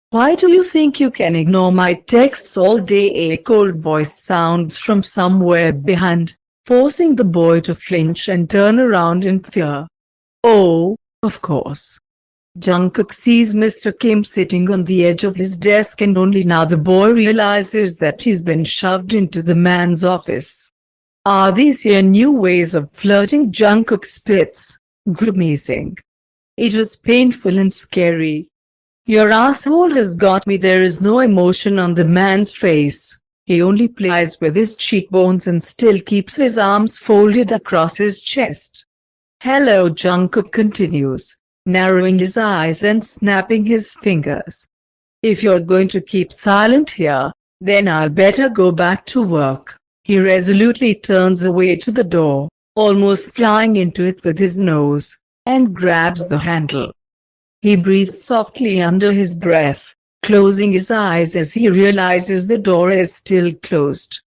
Why do you think you can ignore my texts all day? A cold voice sounds from somewhere behind, forcing the boy to flinch and turn around in fear. Oh, of course. Jungkook sees Mr. Kim sitting on the edge of his desk, and only now the boy realizes that he's been shoved into the man's office. Are these your new ways of flirting? Jungkook spits, grimacing. It was painful and scary. Your asshole has got me. There is no emotion on the man's face. He only plays with his cheekbones and still keeps his arms folded across his chest. Hello, Jungkook continues, narrowing his eyes and snapping his fingers. If you're going to keep silent here, then I'll better go back to work. He resolutely turns away to the door, almost flying into it with his nose, and grabs the handle. He breathes softly under his breath, closing his eyes as he realizes the door is still closed.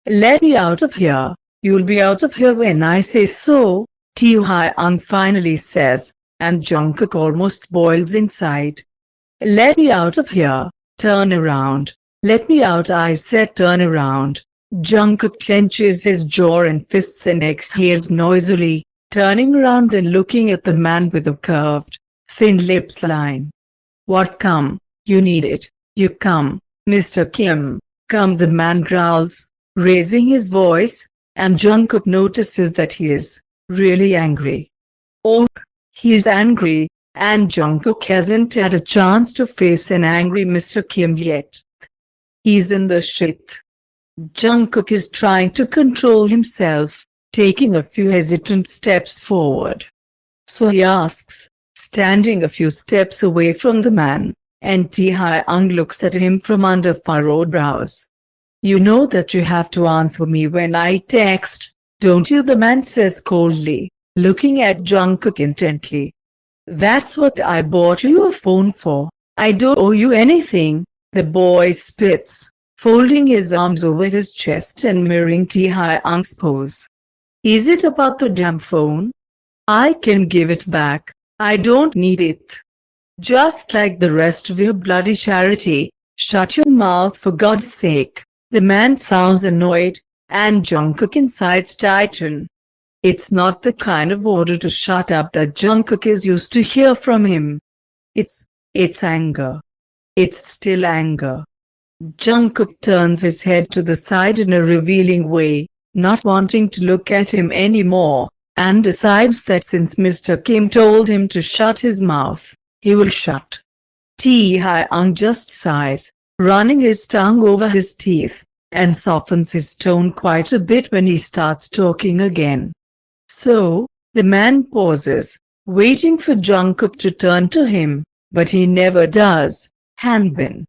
Let me out of here. You'll be out of here when I say so, Taehyung finally says, and Jungkook almost boils inside. Let me out of here. Turn around. Let me out, I said. Turn around. Jungkook clenches his jaw and fists and exhales noisily, turning around and looking at the man with the curved, thin lips line. What come? You need it. You come, Mr. Kim. Come, the man growls, raising his voice, and Jungkook notices that he is really angry. Oh, he's angry, and Jungkook hasn't had a chance to face an angry Mr. Kim yet. He's in the shit. Jungkook is trying to control himself, taking a few hesitant steps forward. So he asks, standing a few steps away from the man, and Taehyung looks at him from under furrowed brows. You know that you have to answer me when I text, don't you? The man says coldly, looking at Jungkook intently. That's what I bought you a phone for. I don't owe you anything, the boy spits, folding his arms over his chest and mirroring Taehyung's pose. Is it about the damn phone? I can give it back. I don't need it. Just like the rest of your bloody charity. Shut your mouth, for God's sake. The man sounds annoyed, and Jungkook insides tighten. It's not the kind of order to shut up that Jungkook is used to hear from him. It's anger. It's still anger. Jungkook turns his head to the side in a revealing way, not wanting to look at him anymore, and decides that since Mr. Kim told him to shut his mouth, he will shut. Taehyung just sighs, running his tongue over his teeth, and softens his tone quite a bit when he starts talking again. So, the man pauses, waiting for Jungkook to turn to him, but he never does. Hanbin.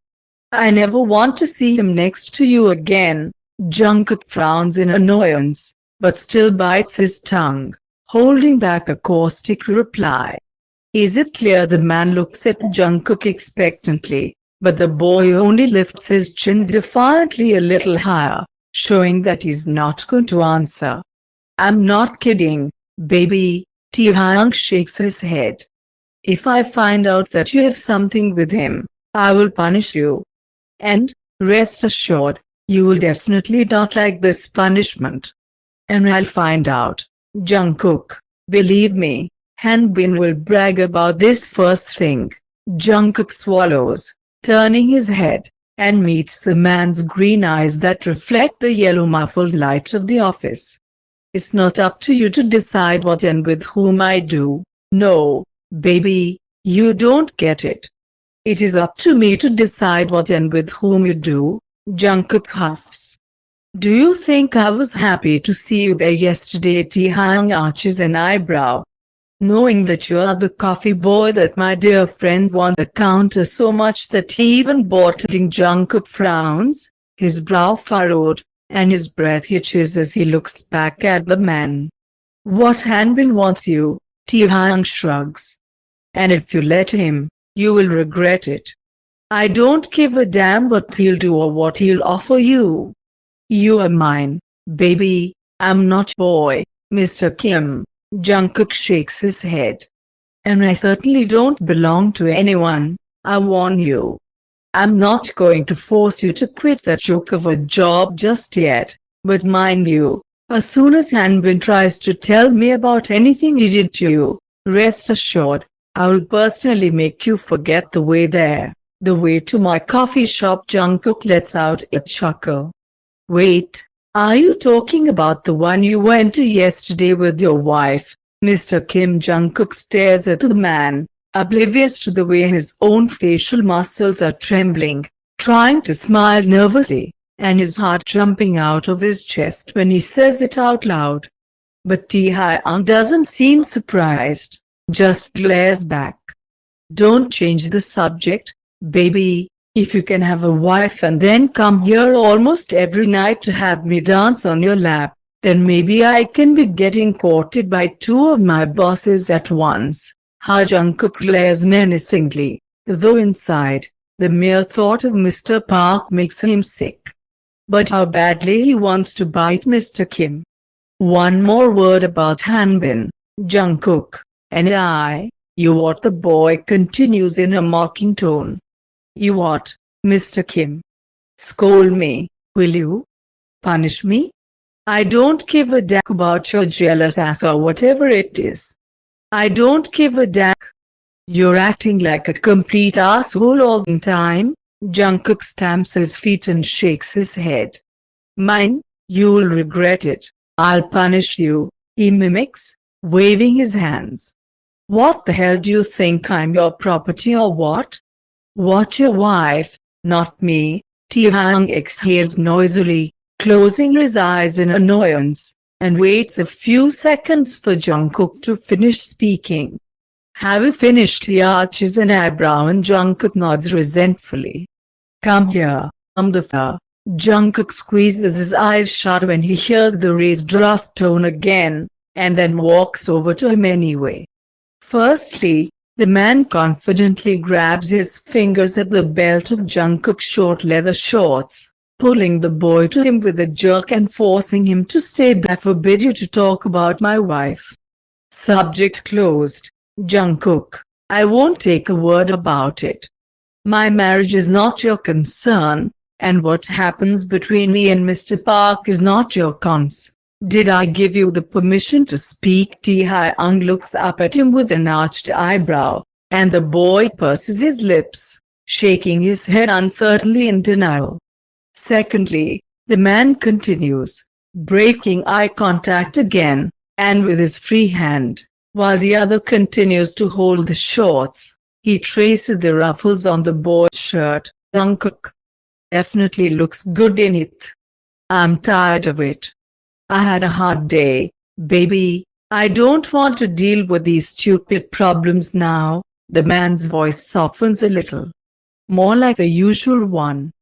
I never want to see him next to you again. Jungkook frowns in annoyance, but still bites his tongue, holding back a caustic reply. Is it clear? The man looks at Jungkook expectantly, but the boy only lifts his chin defiantly a little higher, showing that he's not going to answer. I'm not kidding, baby. Taehyung shakes his head. If I find out that you have something with him, I will punish you. And, rest assured, you will definitely not like this punishment. And I'll find out, Jungkook. Believe me, Hanbin will brag about this first thing. Jungkook swallows, turning his head, and meets the man's green eyes that reflect the yellow muffled light of the office. It's not up to you to decide what and with whom I do. No, baby, you don't get it. It is up to me to decide what and with whom you do, Jungkook huffs. Do you think I was happy to see you there yesterday? Taehyung arches an eyebrow. Knowing that you are the coffee boy that my dear friend won the counter so much that he even bought it. Jungkook frowns, his brow furrowed, and his breath hitches as he looks back at the man. What Hanbin wants you? Taehyung shrugs. And if you let him, you will regret it. I don't give a damn what he'll do or what he'll offer you. You are mine, baby. I'm not boy, Mr. Kim. Jungkook shakes his head. And I certainly don't belong to anyone, I warn you. I'm not going to force you to quit that joke of a job just yet, but mind you, as soon as Hanbin tries to tell me about anything he did to you, rest assured, I will personally make you forget the way there. The way to my coffee shop. Jungkook lets out a chuckle. Wait, are you talking about the one you went to yesterday with your wife, Mr. Kim? Jungkook stares at the man, oblivious to the way his own facial muscles are trembling, trying to smile nervously, and his heart jumping out of his chest when he says it out loud. But Taehyung doesn't seem surprised, just glares back. Don't change the subject, baby. If you can have a wife and then come here almost every night to have me dance on your lap, then maybe I can be getting courted by two of my bosses at once. Jungkook glares menacingly, though inside, the mere thought of Mr. Park makes him sick. But how badly he wants to bite Mr. Kim. One more word about Hanbin, Jungkook, and you what? The boy continues in a mocking tone. You what, Mr. Kim? Scold me, will you? Punish me? I don't give a damn about your jealous ass or whatever it is. I don't give a damn. You're acting like a complete asshole all the time. Jungkook stamps his feet and shakes his head. Mine, you'll regret it. I'll punish you, he mimics, waving his hands. What the hell do you think, I'm your property or what? Watch your wife, not me. Taehyung exhales noisily, closing his eyes in annoyance, and waits a few seconds for Jungkook to finish speaking. Have you finished? He arches an eyebrow and Jungkook nods resentfully. Come here, the fur. Jungkook squeezes his eyes shut when he hears the raised rough tone again, and then walks over to him anyway. Firstly, the man confidently grabs his fingers at the belt of Jungkook's short leather shorts, pulling the boy to him with a jerk and forcing him to stay back. I forbid you to talk about my wife. Subject closed. Jungkook, I won't take a word about it. My marriage is not your concern, and what happens between me and Mr. Park is not your cons. Did I give you the permission to speak? Taehyung looks up at him with an arched eyebrow, and the boy purses his lips, shaking his head uncertainly in denial. Secondly, the man continues, breaking eye contact again, and with his free hand, while the other continues to hold the shorts, he traces the ruffles on the boy's shirt. Jungkook definitely looks good in it. I'm tired of it. I had a hard day, baby. I don't want to deal with these stupid problems now. The man's voice softens a little. More like the usual one.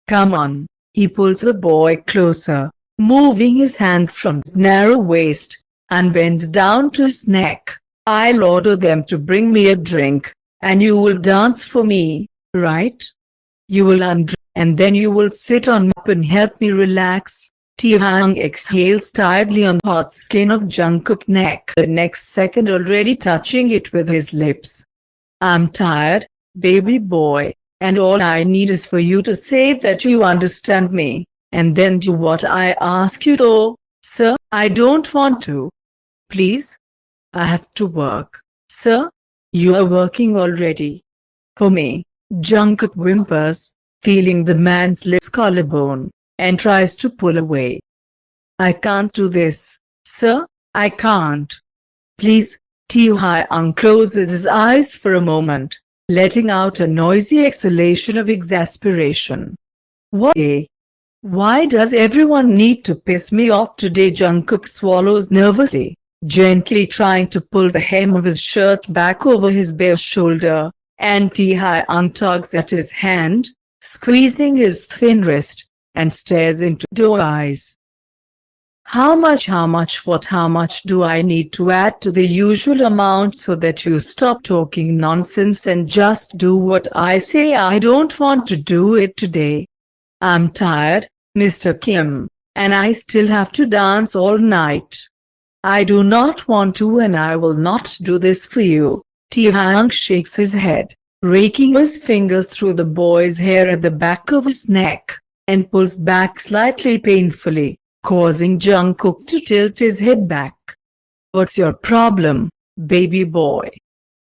Come on. He pulls the boy closer, moving his hand from his narrow waist, and bends down to his neck. I'll order them to bring me a drink, and you will dance for me, right? You will undress, and then you will sit on me and help me relax. Taehyung exhales tiredly on the hot skin of Jungkook's neck, the next second already touching it with his lips. I'm tired, baby boy, and all I need is for you to say that you understand me, and then do what I ask you to. Sir, I don't want to. Please? I have to work. Sir? You are working already. For me. Jungkook whimpers, feeling the man's lips collarbone, and tries to pull away. I can't do this, sir, I can't. Please. Taehyung closes his eyes for a moment, letting out a noisy exhalation of exasperation. What? Why does everyone need to piss me off today? Jungkook swallows nervously, gently trying to pull the hem of his shirt back over his bare shoulder, and Taehyung tugs at his hand, squeezing his thin wrist, and stares into doe eyes. How much do I need to add to the usual amount so that you stop talking nonsense and just do what I say? I don't want to do it today. I'm tired, Mr. Kim, and I still have to dance all night. I do not want to, and I will not do this for you. Taehyung shakes his head, raking his fingers through the boy's hair at the back of his neck, and pulls back slightly painfully, causing Jungkook to tilt his head back. "What's your problem, baby boy?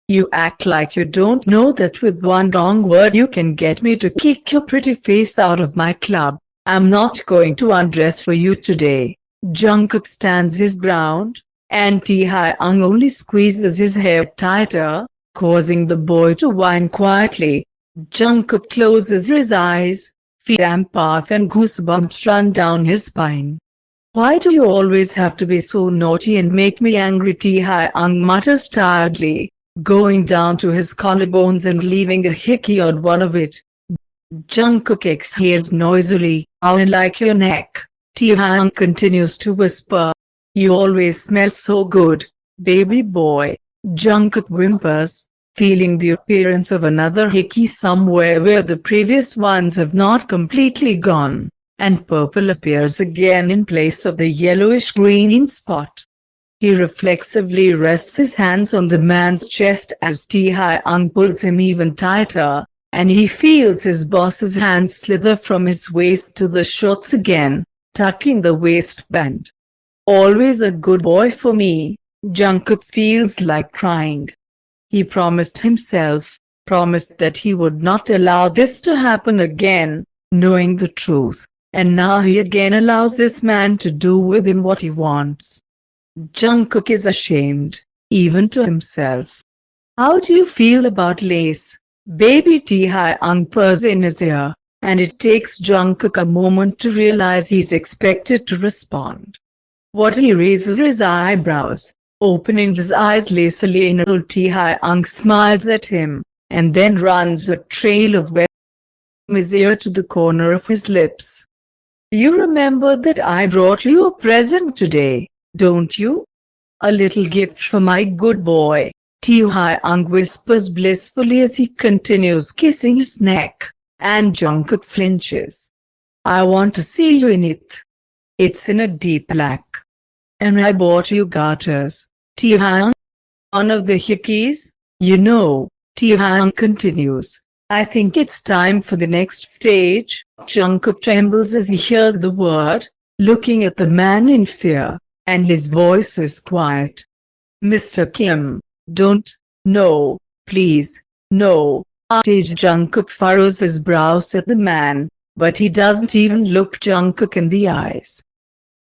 You act like you don't know that with one wrong word you can get me to kick your pretty face out of my club. I'm not going to undress for you today." Jungkook stands his ground, and Taehyung only squeezes his hair tighter, causing the boy to whine quietly. Jungkook closes his eyes, feels empath and goosebumps run down his spine. "Why do you always have to be so naughty and make me angry?" Taehyung mutters tiredly, going down to his collarbones and leaving a hickey on one of it. Jungkook exhales noisily. "I like your neck," Taehyung continues to whisper. "You always smell so good, baby boy." Jungkook whimpers, feeling the appearance of another hickey somewhere where the previous ones have not completely gone, and purple appears again in place of the yellowish-green spot. He reflexively rests his hands on the man's chest as Taehyung pulls him even tighter, and he feels his boss's hand slither from his waist to the shorts again, tucking the waistband. "Always a good boy for me." Jungkook feels like crying. He promised that he would not allow this to happen again, knowing the truth, and now he again allows this man to do with him what he wants. Jungkook is ashamed, even to himself. "How do you feel about lace, baby?" Taehyung purrs in his ear, and it takes Jungkook a moment to realize he's expected to respond. What? He raises his eyebrows, opening his eyes lazily in a little. Taehyung smiles at him, and then runs a trail of wet from his ear to the corner of his lips. "You remember that I brought you a present today, don't you? A little gift for my good boy," Taehyung whispers blissfully as he continues kissing his neck, and Jungkook flinches. "I want to see you in it. It's in a deep black. And I bought you garters, Taehyung." "One of the hickeys, you know," Taehyung continues. "I think it's time for the next stage." Jungkook trembles as he hears the word, looking at the man in fear, and his voice is quiet. "Mr. Kim, don't, no, please, no." Jungkook furrows his brows at the man, but he doesn't even look Jungkook in the eyes.